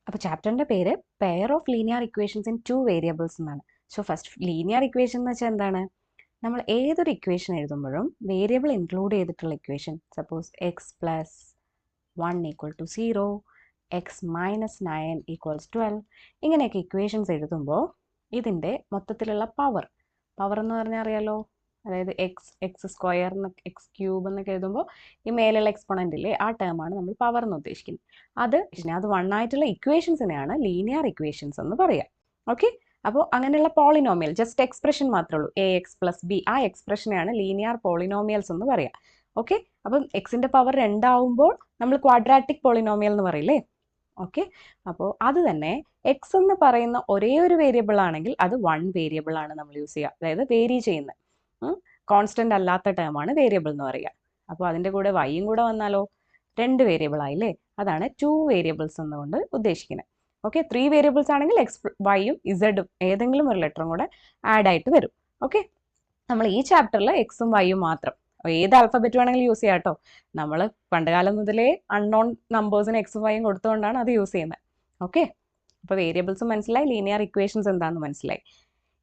അപ്പോൾ ചാപ്റ്ററിൻ്റെ പേര് pair of linear equations in 2 variables എന്നാണ്. സോ ഫസ്റ്റ് ലീനിയർ ഇക്വേഷൻ എന്ന് വെച്ചാൽ എന്താണ്? നമ്മൾ ഏതൊരു ഇക്വേഷൻ എഴുതുമ്പോഴും വേരിയബിൾ ഇൻക്ലൂഡ് ചെയ്തിട്ടുള്ള equation, suppose X plus 1 equal to 0, X minus 9 equals 12, ഇങ്ങനെയൊക്കെ ഇക്വേഷൻസ് എഴുതുമ്പോൾ ഇതിൻ്റെ മൊത്തത്തിലുള്ള പവർ എന്ന് പറഞ്ഞാൽ അറിയാലോ, അതായത് എക്സ് സ്ക്വയർ എന്നൊക്കെ എക്സ് ക്യൂബ് എന്നൊക്കെ എഴുതുമ്പോൾ ഈ മേലുള്ള എക്സ്പോണൻ്റില്ലേ ആ ടേമാണ് നമ്മൾ പവർ എന്ന് ഉദ്ദേശിക്കുന്നത്. അത് 1 ആയിട്ടുള്ള ഇക്വേഷൻസിനെയാണ് ലീനിയർ ഇക്വേഷൻസ് എന്ന് പറയാം. ഓക്കെ, അപ്പോൾ അങ്ങനെയുള്ള പോളിനോമിയൽ ജസ്റ്റ് എക്സ്പ്രഷൻ മാത്രമേ ഉള്ളൂ, എ എക്സ് പ്ലസ് ബി, ആ എക്സ്പ്രഷനെയാണ് ലീനിയർ പോളിനോമിയൽസ് എന്ന് പറയാം. ഓക്കെ, അപ്പം എക്സിൻ്റെ പവർ 2 ആവുമ്പോൾ നമ്മൾ ക്വാഡ്രാറ്റിക് പോളിനോമിയൽ എന്ന് പറയില്ലേ. ഓക്കെ, അപ്പോൾ അത് തന്നെ എക്സ് എന്ന് പറയുന്ന ഒരേ ഒരു വേരിയബിൾ ആണെങ്കിൽ അത് 1 വേരിയബിൾ ആണ് നമ്മൾ യൂസ് ചെയ്യുക, അതായത് വേരി ചെയ്യുന്ന കോൺസ്റ്റന്റ് അല്ലാത്ത ടേമാണ് വേരിയബിൾ എന്ന് പറയുക. അപ്പോൾ അതിൻ്റെ കൂടെ വൈയും കൂടെ വന്നാലോ 2 വേരിയബിൾ ആയില്ലേ, അതാണ് 2 വേരിയബിൾസ് എന്നുകൊണ്ട് ഉദ്ദേശിക്കുന്നത്. ഓക്കെ, 3 വേരിയബിൾസ് ആണെങ്കിൽ എക്സ് വൈയും ഇസഡും ഏതെങ്കിലും ഒരു ലെറ്ററും കൂടെ ആഡ് ആയിട്ട് വരും. ഓക്കെ, നമ്മൾ ഈ ചാപ്റ്ററിൽ എക്സും വൈയും മാത്രം, ഏത് ആൽഫബറ്റ് വേണമെങ്കിലും യൂസ് ചെയ്യാം കേട്ടോ. നമ്മൾ പണ്ടുകാലം മുതലേ അൺനോൺ നമ്പേഴ്സിന് എക്സും വൈയും കൊടുത്തുകൊണ്ടാണ് അത് യൂസ് ചെയ്യുന്നത്. ഓക്കെ, അപ്പോൾ വേരിയബിൾസും മനസ്സിലായി, ലീനിയർ ഇക്വേഷൻസ് എന്താണെന്ന് മനസ്സിലായി.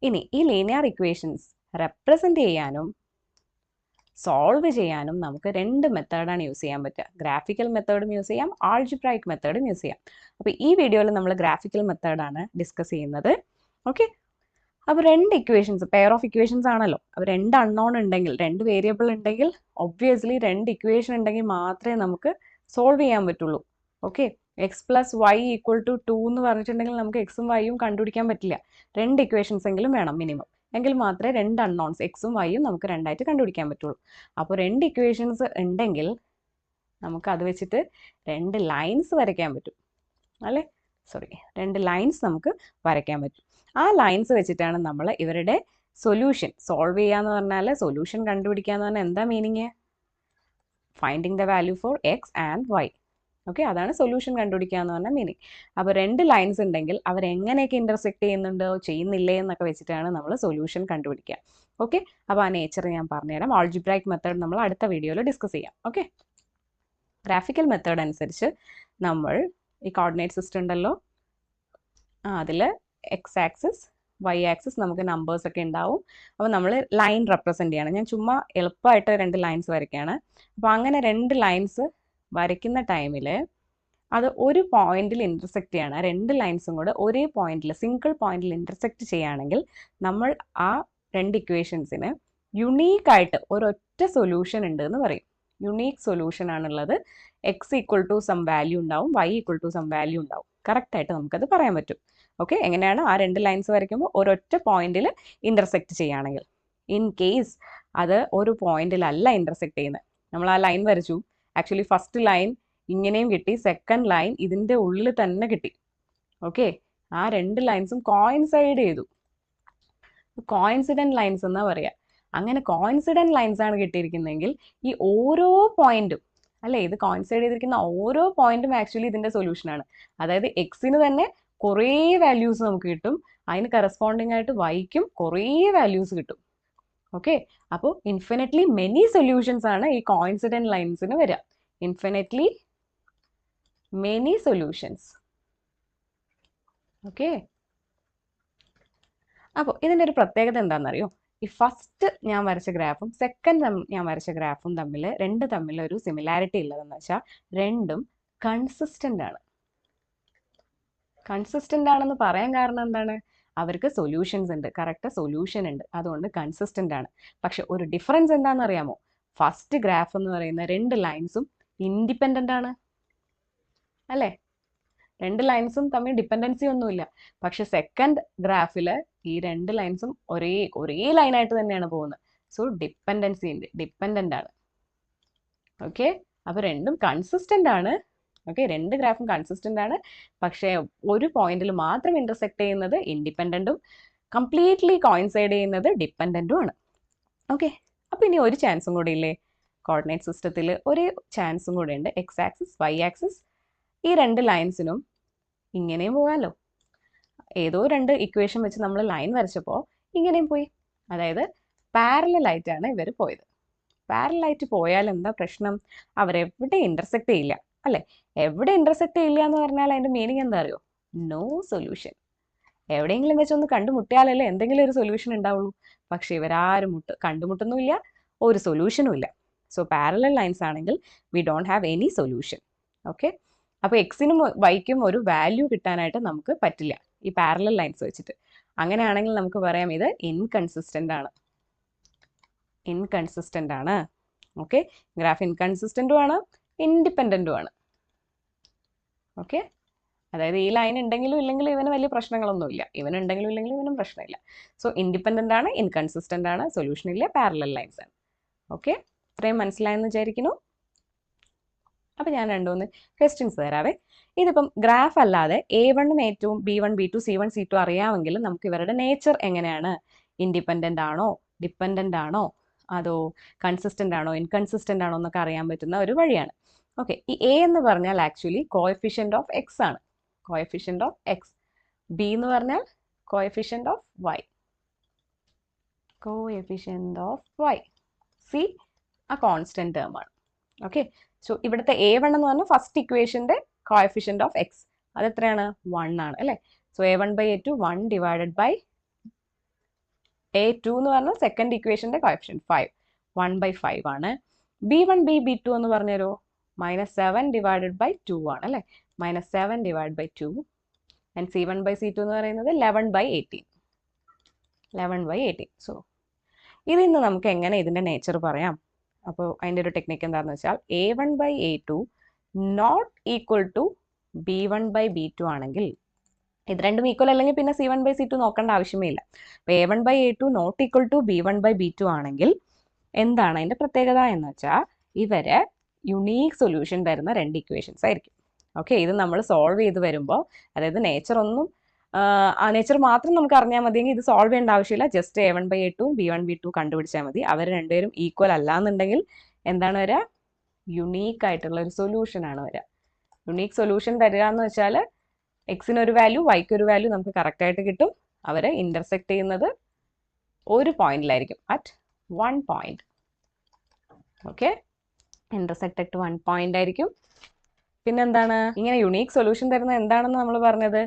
ഇനി ഈ ലീനിയർ ഇക്വേഷൻസ് റെപ്രസെൻറ്റ് ചെയ്യാനും സോൾവ് ചെയ്യാനും നമുക്ക് 2 മെത്തേഡാണ് യൂസ് ചെയ്യാൻ പറ്റുക. ഗ്രാഫിക്കൽ മെത്തേഡും യൂസ് ചെയ്യാം, ആൾജിബ്രൈക് മെത്തേഡും യൂസ് ചെയ്യാം. അപ്പോൾ ഈ വീഡിയോയിൽ നമ്മൾ ഗ്രാഫിക്കൽ മെത്തേഡാണ് ഡിസ്കസ് ചെയ്യുന്നത്. ഓക്കെ, അപ്പോൾ 2 ഇക്വേഷൻസ്, പെയർ ഓഫ് ഇക്വേഷൻസ് ആണല്ലോ, അപ്പോൾ 2 അൺനോൺ ഉണ്ടെങ്കിൽ, 2 വേരിയബിൾ ഉണ്ടെങ്കിൽ ഒബ്വിയസ്ലി 2 ഇക്വേഷൻ ഉണ്ടെങ്കിൽ മാത്രമേ നമുക്ക് സോൾവ് ചെയ്യാൻ പറ്റുള്ളൂ. Okay, X plus Y equal to 2 എന്ന് പറഞ്ഞിട്ടുണ്ടെങ്കിൽ നമുക്ക് എക്സും വൈയും കണ്ടുപിടിക്കാൻ പറ്റില്ല. 2 ഇക്വേഷൻസ് എങ്കിലും വേണം മിനിമം, എങ്കിൽ മാത്രമേ 2 അൺനോൺസ് എക്സും വൈയും നമുക്ക് 2 ആയിട്ട് കണ്ടുപിടിക്കാൻ പറ്റുള്ളൂ. അപ്പോൾ 2 ഇക്വേഷൻസ് ഉണ്ടെങ്കിൽ നമുക്ക് അത് വെച്ചിട്ട് 2 ലൈൻസ് വരയ്ക്കാൻ പറ്റും അല്ലേ, 2 ലൈൻസ് നമുക്ക് വരയ്ക്കാൻ പറ്റും. ആ ലൈൻസ് വെച്ചിട്ടാണ് നമ്മൾ ഇവരുടെ സൊല്യൂഷൻ സോൾവ് ചെയ്യാന്ന് പറഞ്ഞാൽ, സൊല്യൂഷൻ കണ്ടുപിടിക്കുക എന്ന് പറഞ്ഞാൽ എന്താ meaning? Finding the value for X and Y. Okay, അതാണ് സൊല്യൂഷൻ കണ്ടുപിടിക്കുക എന്ന് പറഞ്ഞാൽ മീനിങ്. അപ്പോൾ 2 ലൈൻസ് ഉണ്ടെങ്കിൽ അവരെങ്ങനെയൊക്കെ ഇൻ്റർസെക്ട് ചെയ്യുന്നുണ്ടോ ചെയ്യുന്നില്ലേ എന്നൊക്കെ വെച്ചിട്ടാണ് നമ്മൾ സൊല്യൂഷൻ കണ്ടുപിടിക്കുക. ഓക്കെ, അപ്പോൾ ആ നേച്ചർ ഞാൻ പറഞ്ഞുതരാം. ആൾജിബ്രൈക് മെത്തേഡ് നമ്മൾ അടുത്ത വീഡിയോയിൽ ഡിസ്കസ് ചെയ്യാം. ഓക്കെ, ഗ്രാഫിക്കൽ മെത്തേഡ് അനുസരിച്ച് നമ്മൾ ഈ കോർഡിനേറ്റ് സിസ്റ്റം ഉണ്ടല്ലോ, അതിൽ എക്സ് ആക്സിസ് വൈ ആക്സിസ് നമുക്ക് നമ്പേഴ്സ് ഒക്കെ ഉണ്ടാവും. അപ്പോൾ നമ്മൾ ലൈൻ റെപ്രസെൻറ്റ് ചെയ്യണം. ഞാൻ ചുമ്മാ എളുപ്പമായിട്ട് 2 ലൈൻസ് വരയ്ക്കുകയാണ്. അപ്പോൾ അങ്ങനെ 2 ലൈൻസ് വരയ്ക്കുന്ന ടൈമിൽ അത് ഒരു പോയിന്റിൽ ഇൻ്റർസെക്റ്റ് ചെയ്യണം. 2 ലൈൻസും കൂടെ ഒരേ പോയിന്റിൽ, സിംഗിൾ പോയിന്റിൽ ഇൻ്റർസെക്റ്റ് ചെയ്യുകയാണെങ്കിൽ നമ്മൾ ആ 2 ഇക്വേഷൻസിന് യുണീക്കായിട്ട് ഒരൊറ്റ സൊല്യൂഷൻ ഉണ്ട് എന്ന് പറയും. യുണീക്ക് സൊല്യൂഷൻ ആണുള്ളത്. X equal to some value ഉണ്ടാവും, Y equal to some value ഉണ്ടാവും. കറക്റ്റായിട്ട് നമുക്കത് പറയാൻ പറ്റും. ഓക്കെ, എങ്ങനെയാണ്? ആ 2 ലൈൻസ് വരയ്ക്കുമ്പോൾ ഒരൊറ്റ പോയിന്റിൽ ഇൻ്റർസെക്റ്റ് ചെയ്യുകയാണെങ്കിൽ. ഇൻ കേസ് അത് ഒരു പോയിന്റിലല്ല ഇൻ്റർസെക്റ്റ് ചെയ്യുന്നത്, നമ്മൾ ആ ലൈൻ വരച്ചു, ആക്ച്വലി ഫസ്റ്റ് ലൈൻ ഇങ്ങനെയും കിട്ടി, സെക്കൻഡ് ലൈൻ ഇതിൻ്റെ ഉള്ളിൽ തന്നെ കിട്ടി. ഓക്കെ, ആ 2 ലൈൻസും കോയിൻസൈഡ് ചെയ്തു, കോയിൻസിഡൻറ്റ് ലൈൻസ് എന്നാ പറയുക. അങ്ങനെ കോയിൻസിഡൻറ്റ് ലൈൻസ് ആണ് കിട്ടിയിരിക്കുന്നതെങ്കിൽ ഈ ഓരോ പോയിന്റും, അല്ലേ, ഇത് കോയിൻസൈഡ് ചെയ്തിരിക്കുന്ന ഓരോ പോയിന്റും ആക്ച്വലി ഇതിൻ്റെ സൊല്യൂഷനാണ്. അതായത് എക്സിന് തന്നെ കുറേ വാല്യൂസ് നമുക്ക് കിട്ടും, അതിന് കറസ്പോണ്ടിങ് ആയിട്ട് വൈക്കും കുറേ വാല്യൂസ് കിട്ടും. ഓക്കെ, അപ്പോൾ ഇൻഫിനിറ്റ്ലി മെനി സൊല്യൂഷൻസ് ആണ് ഈ കോയിൻസിഡൻറ്റ് ലൈൻസിന് വരിക. Infinitely many solutions. ഓക്കെ, അപ്പോൾ ഇതിൻ്റെ ഒരു പ്രത്യേകത എന്താണെന്നറിയോ? ഈ ഫസ്റ്റ് ഞാൻ വരച്ച ഗ്രാഫും സെക്കൻഡ് ഞാൻ വരച്ച ഗ്രാഫും തമ്മിൽ ഒരു സിമിലാരിറ്റി ഉള്ളതെന്ന് വെച്ചാൽ രണ്ടും കൺസിസ്റ്റൻ്റ് ആണ്. കൺസിസ്റ്റൻ്റ് ആണെന്ന് പറയാൻ കാരണം എന്താണ്? അവർക്ക് സൊല്യൂഷൻസ് ഉണ്ട്, കറക്റ്റ് സൊല്യൂഷൻ ഉണ്ട്, അതുകൊണ്ട് കൺസിസ്റ്റൻ്റ് ആണ്. പക്ഷെ ഒരു ഡിഫറൻസ് എന്താണെന്ന് അറിയാമോ? ഫസ്റ്റ് ഗ്രാഫ് എന്ന് പറയുന്ന 2 ലൈൻസും ഇൻഡിപെൻഡൻ്റ് ആണ്, അല്ലേ? 2 ലൈൻസും തമ്മിൽ ഡിപ്പെൻഡൻസി ഒന്നുമില്ല. പക്ഷെ സെക്കൻഡ് ഗ്രാഫിൽ ഈ 2 ലൈൻസും ഒരേ ലൈനായിട്ട് തന്നെയാണ് പോകുന്നത്. സോ ഡിപ്പെൻഡൻസി ഉണ്ട്, ഡിപ്പെൻഡൻ്റ് ആണ്. ഓക്കെ, അപ്പോൾ രണ്ടും കൺസിസ്റ്റൻ്റ് ആണ്. ഓക്കെ, 2 ഗ്രാഫും കൺസിസ്റ്റൻ്റ് ആണ്. പക്ഷേ ഒരു പോയിന്റിൽ മാത്രം ഇൻ്റർസെക്ട് ചെയ്യുന്നത് ഇൻഡിപെൻഡൻറ്റും കംപ്ലീറ്റ്ലി കോയിൻസൈഡ് ചെയ്യുന്നത് ഡിപ്പെൻഡൻറ്റും ആണ്. ഓക്കെ, അപ്പോൾ ഇനി ഒരു ചാൻസും കൂടെ ഇല്ലേ? കോർഡിനേറ്റ് സിസ്റ്റത്തിൽ ഒരു ചാൻസും കൂടെ ഉണ്ട്. എക്സ് ആക്സിസ് വൈ ആക്സിസ് ഈ 2 ലൈൻസിനും ഇങ്ങനെയും പോകാമല്ലോ. ഏതോ 2 ഇക്വേഷൻ വെച്ച് നമ്മൾ ലൈൻ വരച്ചപ്പോൾ ഇങ്ങനെയും പോയി. അതായത് പാരലലായിട്ടാണ് ഇവർ പോയത്. പാരലലായിട്ട് പോയാൽ എന്താ പ്രശ്നം? അവരെവിടെ ഇൻ്റർസെക്ട് ചെയ്യില്ല, അല്ലേ? എവിടെ ഇൻ്റർസെക്ട് ചെയ്യില്ല എന്ന് പറഞ്ഞാൽ അതിൻ്റെ മീനിങ് എന്താ അറിയോ? No solution. എവിടെയെങ്കിലും വെച്ചൊന്ന് കണ്ടുമുട്ടിയാലല്ലേ എന്തെങ്കിലും ഒരു സൊല്യൂഷൻ ഉണ്ടാവുള്ളൂ. പക്ഷെ ഇവരാരും കണ്ടുമുട്ടുന്നുമില്ല, ഒരു സൊല്യൂഷനും ഇല്ല. സോ പാരലൽ ലൈൻസ് ആണെങ്കിൽ we don't have any solution. Okay, അപ്പോൾ എക്സിനും വൈക്കും ഒരു വാല്യൂ കിട്ടാനായിട്ട് നമുക്ക് പറ്റില്ല ഈ പാരലൽ ലൈൻസ് വെച്ചിട്ട്. അങ്ങനെയാണെങ്കിൽ നമുക്ക് പറയാം ഇത് ഇൻകൺസിസ്റ്റൻ്റ് ആണ്. ഇൻകൺസിസ്റ്റൻ്റ് ആണ്. ഓക്കെ, ഗ്രാഫ് ഇൻകൺസിസ്റ്റൻറ്റും ആണ്, ഇൻഡിപെൻഡൻറ്റും ആണ്. ഓക്കെ, അതായത് ഈ ലൈൻ ഉണ്ടെങ്കിലും ഇല്ലെങ്കിലും ഇവന് വലിയ പ്രശ്നങ്ങളൊന്നുമില്ല. ഇവനുണ്ടെങ്കിലും ഇല്ലെങ്കിലും ഇവനും പ്രശ്നമില്ല. സോ ഇൻഡിപെൻഡൻ്റ് ആണ്, ഇൻകൺസിസ്റ്റൻ്റ് ആണ്, സൊല്യൂഷൻ ഇല്ല, പാരലൽ ലൈൻസ് ആണ്. ഓക്കെ, ഇത്രയും മനസ്സിലായെന്ന് വിചാരിക്കുന്നു. അപ്പോൾ ഞാൻ രണ്ടുമൂന്ന് ക്വസ്റ്റ്യൻസ് തരാവേ. ഇതിപ്പം ഗ്രാഫ് അല്ലാതെ A1ഉം A2ഉം B1 B2 C1 C2 അറിയാമെങ്കിൽ നമുക്ക് ഇവരുടെ നേച്ചർ എങ്ങനെയാണ്, ഇൻഡിപെൻഡൻ്റ് ആണോ, ഡിപ്പെൻഡൻ്റ് ആണോ, അതോ കൺസിസ്റ്റൻ്റ് ആണോ, ഇൻകൺസിസ്റ്റൻ്റ് ആണോ എന്നൊക്കെ അറിയാൻ പറ്റുന്ന ഒരു വഴിയാണ്. ഓക്കെ, ഈ A എന്ന് പറഞ്ഞാൽ ആക്ച്വലി കോഎഫിഷ്യൻ്റ് ഓഫ് എക്സ് ആണ്, കോഎഫിഷ്യൻ്റ് ഓഫ് എക്സ്. B എന്ന് പറഞ്ഞാൽ coefficient of Y, coefficient of Y. C ആ കോൺസ്റ്റന്റ് ടേം ആണ്. ഓക്കെ, സോ ഇവിടുത്തെ A1 എന്ന് പറഞ്ഞാൽ ഫസ്റ്റ് ഇക്വേഷൻ്റെ കോഎഫിഷ്യൻ്റ് ഓഫ് എക്സ്, അത് എത്രയാണ്, 1 ആണ് അല്ലേ. So A1/A2 1 divided by A2 എന്ന് പറഞ്ഞാൽ സെക്കൻഡ് ഇക്വേഷൻ്റെ കോഎഫിഷ്യൻ്റ് 5, 1/5 ആണ്. B1B2 എന്ന് പറഞ്ഞൊരു -7 ഡിവൈഡഡ് ബൈ 2 ആണ് അല്ലേ, -7 ഡിവൈഡ് ബൈ 2. ആൻഡ് C1/C2 എന്ന് പറയുന്നത് 11/18, 11/18. സോ ഇതിൽ നിന്ന് നമുക്ക് എങ്ങനെ ഇതിൻ്റെ നേച്ചർ പറയാം? അപ്പോൾ അതിൻ്റെ ഒരു ടെക്നിക്ക് എന്താണെന്ന് വെച്ചാൽ A1/A2 not equal to B1/B2 ആണെങ്കിൽ, ഇത് രണ്ടും ഈക്വൽ അല്ലെങ്കിൽ പിന്നെ C1/C2 നോക്കേണ്ട ആവശ്യമേ ഇല്ല. അപ്പോൾ A1/A2 not equal to B1/B2 ആണെങ്കിൽ എന്താണ് അതിൻ്റെ പ്രത്യേകത എന്ന് വെച്ചാൽ ഇവര് യുണീക്ക് സൊല്യൂഷൻ തരുന്ന രണ്ട് ഇക്വേഷൻസ് ആയിരിക്കും. ഓക്കെ, ഇത് നമ്മൾ സോൾവ് ചെയ്ത് വരുമ്പോൾ, അതായത് നേച്ചർ നേച്ചർ മാത്രം നമുക്ക് അറിഞ്ഞാൽ മതിയെങ്കിൽ ഇത് സോൾവ് ചെയ്യേണ്ട ആവശ്യമില്ല. ജസ്റ്റ് A1/A2 B1/B2 കണ്ടുപിടിച്ചാൽ മതി. അവർ രണ്ടുപേരും ഈക്വൽ അല്ലാന്നുണ്ടെങ്കിൽ എന്താണ് വരിക, യുണീക്ക് ആയിട്ടുള്ള ഒരു സൊല്യൂഷനാണ് വരിക. യുണീക്ക് സൊല്യൂഷൻ തരിക എന്ന് വെച്ചാൽ എക്സിനൊരു വാല്യൂ വൈക്കൊരു വാല്യൂ നമുക്ക് കറക്റ്റായിട്ട് കിട്ടും. അവർ ഇൻ്റർസെക്ട് ചെയ്യുന്നത് ഒരു പോയിന്റിലായിരിക്കും, at 1 point. Okay, intersect at 1 point ആയിരിക്കും. പിന്നെന്താണ്, ഇങ്ങനെ യുണീക്ക് സൊല്യൂഷൻ തരുന്നത് എന്താണെന്ന് നമ്മൾ പറഞ്ഞത്,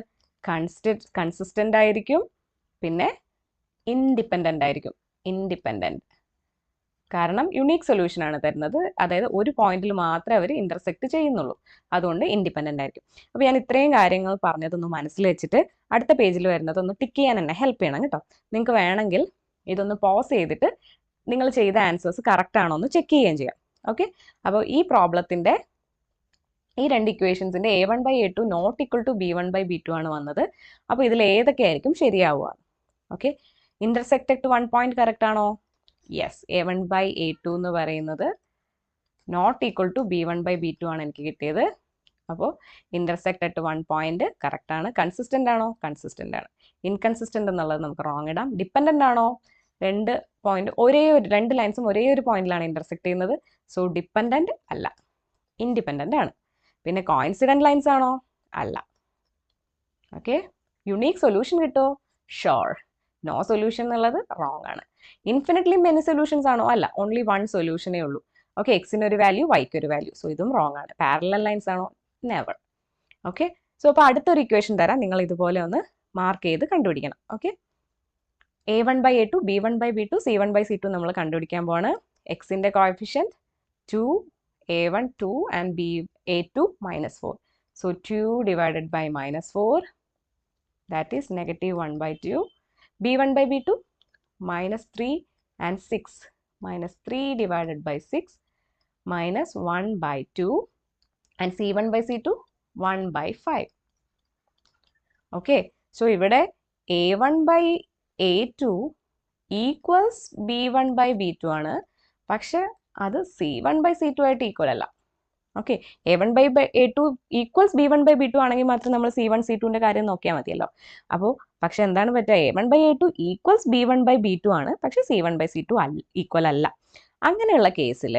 കൺസിസ്റ്റൻ്റ് ആയിരിക്കും, പിന്നെ ഇൻഡിപെൻഡൻ്റ് ആയിരിക്കും. ഇൻഡിപെൻഡൻ്റ് കാരണം യുണീക്ക് സൊല്യൂഷൻ ആണ് തരുന്നത്, അതായത് ഒരു പോയിന്റിൽ മാത്രമേ അവർ ഇൻ്റർസെക്ട് ചെയ്യുന്നുള്ളൂ, അതുകൊണ്ട് ഇൻഡിപെൻഡൻ്റ് ആയിരിക്കും. അപ്പോൾ ഞാൻ ഇത്രയും കാര്യങ്ങൾ പറഞ്ഞതൊന്ന് മനസ്സിൽ വെച്ചിട്ട് അടുത്ത പേജിൽ വരുന്നതൊന്ന് ടിക്ക് ചെയ്യാൻ എന്നെ ഹെൽപ്പ് ചെയ്യണം കേട്ടോ. നിങ്ങൾക്ക് വേണമെങ്കിൽ ഇതൊന്ന് പോസ് ചെയ്തിട്ട് നിങ്ങൾ ചെയ്ത ആൻസേഴ്സ് കറക്റ്റ് ആണോ എന്ന് ചെക്ക് ചെയ്യുകയും ചെയ്യാം. ഓക്കെ, അപ്പോൾ ഈ പ്രോബ്ലത്തിൻ്റെ ഈ രണ്ട് ഇക്വേഷൻസിൻ്റെ A1/A2 not equal to B1/B2 ആണ് വന്നത്. അപ്പോൾ ഇതിൽ ഏതൊക്കെയായിരിക്കും ശരിയാവുക? Okay, intersect at 1 point correct ആണോ? യെസ്, A1/A2 എന്ന് പറയുന്നത് നോട്ട് ഈക്വൽ ടു B1/B2 ആണ് എനിക്ക് കിട്ടിയത്. അപ്പോൾ ഇൻ്റർസെക്ട് അറ്റ് 1 point കറക്റ്റ് ആണ്. കൺസിസ്റ്റൻ്റ് ആണോ? കൺസിസ്റ്റൻ്റ് ആണ്. ഇൻകൺസിസ്റ്റൻ്റ് എന്നുള്ളത് നമുക്ക് റോങ് ഇടാം. ഡിപ്പെൻഡൻ്റ് ആണോ? രണ്ട് ലൈൻസും ഒരേ ഒരു പോയിന്റിലാണ് ഇൻ്റർസെക്ട് ചെയ്യുന്നത്, സോ ഡിപ്പെൻഡൻ്റ് അല്ല, ഇൻഡിപെൻഡൻ്റ് ആണ്. പിന്നെ കോയിൻസിഡൻറ്റ് ലൈൻസ് ആണോ? അല്ല. ഓക്കെ, യുണീക്ക് സൊല്യൂഷൻ കിട്ടുമോ? ഷോർ. നോ സൊല്യൂഷൻ എന്നുള്ളത് റോങ് ആണ്. ഇൻഫിനിറ്റ്ലി മെനി സൊല്യൂഷൻസ് ആണോ? അല്ല, ഓൺലി 1 സൊല്യൂഷനേ ഉള്ളൂ. ഓക്കെ, എക്സിന് ഒരു വാല്യൂ വൈക്ക് ഒരു വാല്യൂ, സോ ഇതും റോങ് ആണ്. പാരലൽ ലൈൻസ് ആണോ? നെവർ. ഓക്കെ, സോ അപ്പോൾ അടുത്തൊരു ഇക്വേഷൻ തരാം, നിങ്ങൾ ഇതുപോലെ ഒന്ന് മാർക്ക് ചെയ്ത് കണ്ടുപിടിക്കണം. ഓക്കെ, A1/A2 B1/B2 C1/C2 നമ്മൾ കണ്ടുപിടിക്കാൻ പോവാണ്. എക്സിൻ്റെ coefficient 2, A1 2 and A2 -4. So 2 divided by -4, that is -1/2. B1/B2 -3 and 6, -3 divided by 6 -1/2, and C1/C2 1/5. Okay, so ഇവിടെ A1/A2 ഈക്വൽസ് B1/B2 ആണ്, പക്ഷെ അത് C1/C2 ആയിട്ട് ഈക്വൽ അല്ല. ഓക്കെ, A1/A2 ഈക്വൽസ് B1/B2 ആണെങ്കിൽ മാത്രം നമ്മൾ C1 C2ൻ്റെ കാര്യം നോക്കിയാൽ മതിയല്ലോ. അപ്പോൾ പക്ഷെ എന്താണ് പറ്റുക, A1/A2 ഈക്വൽസ് B1/B2 ആണ്, പക്ഷെ C1/C2 ഈക്വൽ അല്ല. അങ്ങനെയുള്ള കേസിൽ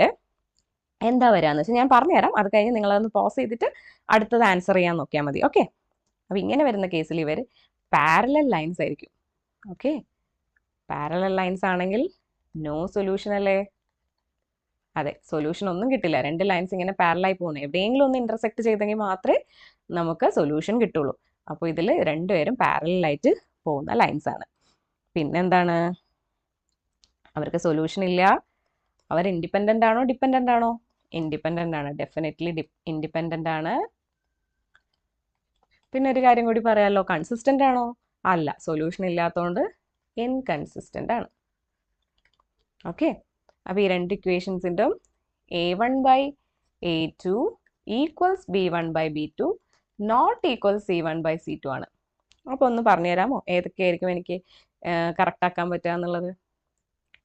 എന്താ വരികയെന്ന് വെച്ചാൽ ഞാൻ പറഞ്ഞുതരാം, അത് കഴിഞ്ഞ് നിങ്ങളതൊന്ന് പോസ് ചെയ്തിട്ട് അടുത്തത് ആൻസർ ചെയ്യാൻ നോക്കിയാൽ മതി. ഓക്കെ, അപ്പോൾ ഇങ്ങനെ വരുന്ന കേസിൽ ഇവർ പാരലൽ ലൈൻസ് ആയിരിക്കും. ഓക്കെ, പാരലൽ ലൈൻസ് ആണെങ്കിൽ നോ സൊല്യൂഷൻ അല്ലേ? അതെ, സൊല്യൂഷൻ ഒന്നും കിട്ടില്ല. രണ്ട് ലൈൻസ് ഇങ്ങനെ പാരലായി പോകുന്നത്, എവിടെയെങ്കിലും ഒന്ന് ഇൻ്റർസെക്ട് ചെയ്തെങ്കിൽ മാത്രമേ നമുക്ക് സൊല്യൂഷൻ കിട്ടുള്ളൂ. അപ്പോൾ ഇതിൽ രണ്ടുപേരും പാരലായിട്ട് പോകുന്ന ലൈൻസ് ആണ്. പിന്നെന്താണ്, അവർക്ക് സൊല്യൂഷൻ ഇല്ല. അവർ ഇൻഡിപെൻഡൻ്റ് ആണോ ഡിപ്പെൻഡൻ്റ് ആണോ? ഇൻഡിപെൻഡൻ്റ് ആണ്, ഡെഫിനറ്റ്ലി ഇൻഡിപെൻഡൻ്റ് ആണ്. പിന്നെ ഒരു കാര്യം കൂടി പറയാമല്ലോ, കൺസിസ്റ്റൻ്റ് ആണോ? അല്ല, സൊല്യൂഷൻ ഇല്ലാത്തതുകൊണ്ട് ഇൻകൺസിസ്റ്റൻ്റ് ആണ്. ഓക്കെ, അപ്പോൾ ഈ രണ്ട് ഇക്വേഷൻസിൻ്റെ A1/A2 equals B1/B2 not equals C1/C2 ആണ്. അപ്പോൾ ഒന്ന് പറഞ്ഞു തരാമോ ഏതൊക്കെയായിരിക്കും എനിക്ക് കറക്റ്റ് ആക്കാൻ പറ്റുക എന്നുള്ളത്?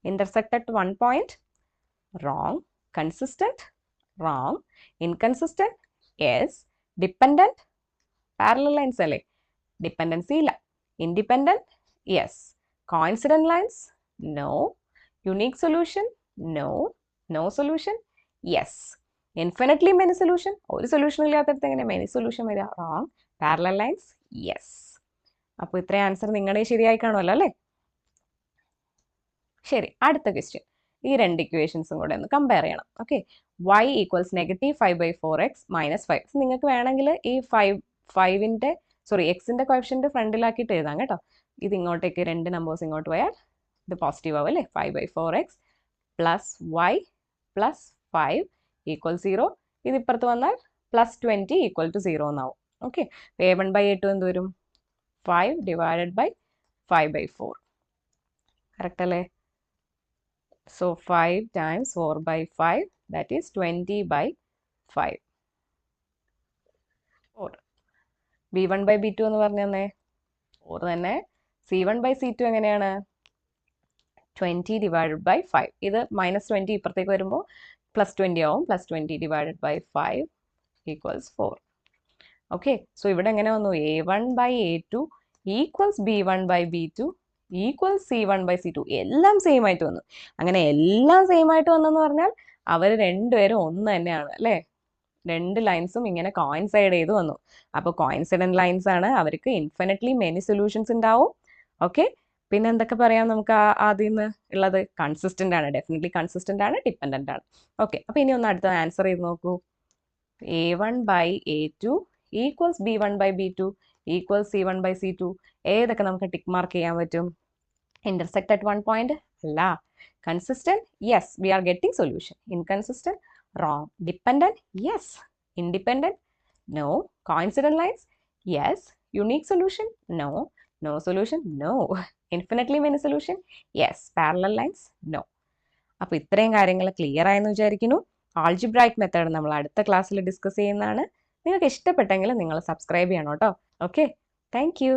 Intersect at 1 point, wrong. Consistent, wrong. Inconsistent, yes. Dependent, parallel lines അല്ലേ, ഡിപ്പെൻഡൻസി ഇല്ല. Independent, yes. Coincident lines, no. Unique solution, no. No solution, yes. Infinitely many solution, ഒരു സൊല്യൂഷൻ ഇല്ലാത്തടത്ത് എങ്ങനെ മെനി സൊല്യൂഷൻ വരിക? റോങ്. Parallel lines, yes. അപ്പോൾ ഇത്രയും answer നിങ്ങളുടെ ശരിയായി കാണുമല്ലോ അല്ലേ? ശരി, അടുത്ത ക്വസ്റ്റ്യൻ. ഈ രണ്ട് ഇക്വേഷൻസും കൂടെ ഒന്ന് കമ്പയർ ചെയ്യണം. Okay, y equals -5/4x - 5. നിങ്ങൾക്ക് വേണമെങ്കിൽ ഈ 5 എക്സിൻ്റെ കോഎഫിഷ്യന്റ് ഫ്രണ്ടിലാക്കിയിട്ട് എഴുതാം കേട്ടോ. ഇത് ഇങ്ങോട്ടേക്ക് രണ്ട് നമ്പേഴ്സ് ഇങ്ങോട്ട് പോയാൽ ഇത് പോസിറ്റീവ് ആവും അല്ലേ? 5/4x + y + 5 = 0. ഇത് ഇപ്പുറത്ത് വന്നാൽ +20 = 0 എന്നാവും. ഓക്കെ, A1/A2 എന്ത് വരും? 5 / 5/4. കറക്റ്റ് അല്ലേ? So 5 times 4/5, that is 20/5. 4. B1/B2 എന്ന് പറഞ്ഞു തന്നെ 4 തന്നെ. C1/C2 എങ്ങനെയാണ്? 20 / 5. ഇത് -20 ഇപ്പുറത്തേക്ക് വരുമ്പോൾ +20 ആവും. +20 / 5 = 4. ഓക്കെ, സോ ഇവിടെ എങ്ങനെ വന്നു? A1/A2 equals B1/B2 equals C1/C2. എല്ലാം സെയിം ആയിട്ട് വന്നു. അങ്ങനെ എല്ലാം സെയിം ആയിട്ട് വന്നെന്ന് പറഞ്ഞാൽ അവർ രണ്ടുപേരും ഒന്ന് തന്നെയാണ് അല്ലേ? രണ്ട് ലൈൻസും ഇങ്ങനെ കോയിൻസൈഡ് ചെയ്ത് വന്നു. അപ്പോൾ കോയിൻസിഡന്റ് ലൈൻസ് ആണ്, അവർക്ക് ഇൻഫിനിറ്റ്ലി മെനി സൊല്യൂഷൻസ് ഉണ്ടാവും. ഓക്കെ, പിന്നെ എന്തൊക്കെ പറയാം നമുക്ക് ആദ്യം നിന്ന് ഉള്ളത്? കൺസിസ്റ്റന്റ് ആണ്, ഡെഫിനറ്റ്ലി കൺസിസ്റ്റന്റ് ആണ്, ഡിപ്പെൻഡന്റ് ആണ്. ഓക്കെ, അപ്പോൾ ഇനി ഒന്ന് അടുത്ത ആൻസർ ചെയ്ത് നോക്കൂ. A1/A2 equals B1/B2 equals C1/C2. ഏതൊക്കെ നമുക്ക് ടിക്ക് മാർക്ക് ചെയ്യാൻ പറ്റും? ഇന്റർസെക്ട് അറ്റ് 1 പോയിന്റ്, അല്ല. Consistent, yes, we are getting solution. Inconsistent, wrong. Dependent, yes. Independent, no. Coincident lines, yes. Unique solution, no. No solution, no. Infinitely many solution, yes. Parallel lines, no. അപ്പോൾ ഇത്രയും കാര്യങ്ങൾ clear ആയെന്ന് വിചാരിക്കുന്നു. Algebraic method നമ്മൾ അടുത്ത ക്ലാസ്സിൽ discuss ചെയ്യുന്നതാണ്. നിങ്ങൾക്ക് ഇഷ്ടപ്പെട്ടെങ്കിൽ നിങ്ങൾ സബ്സ്ക്രൈബ് ചെയ്യണം കേട്ടോ. Okay, thank you.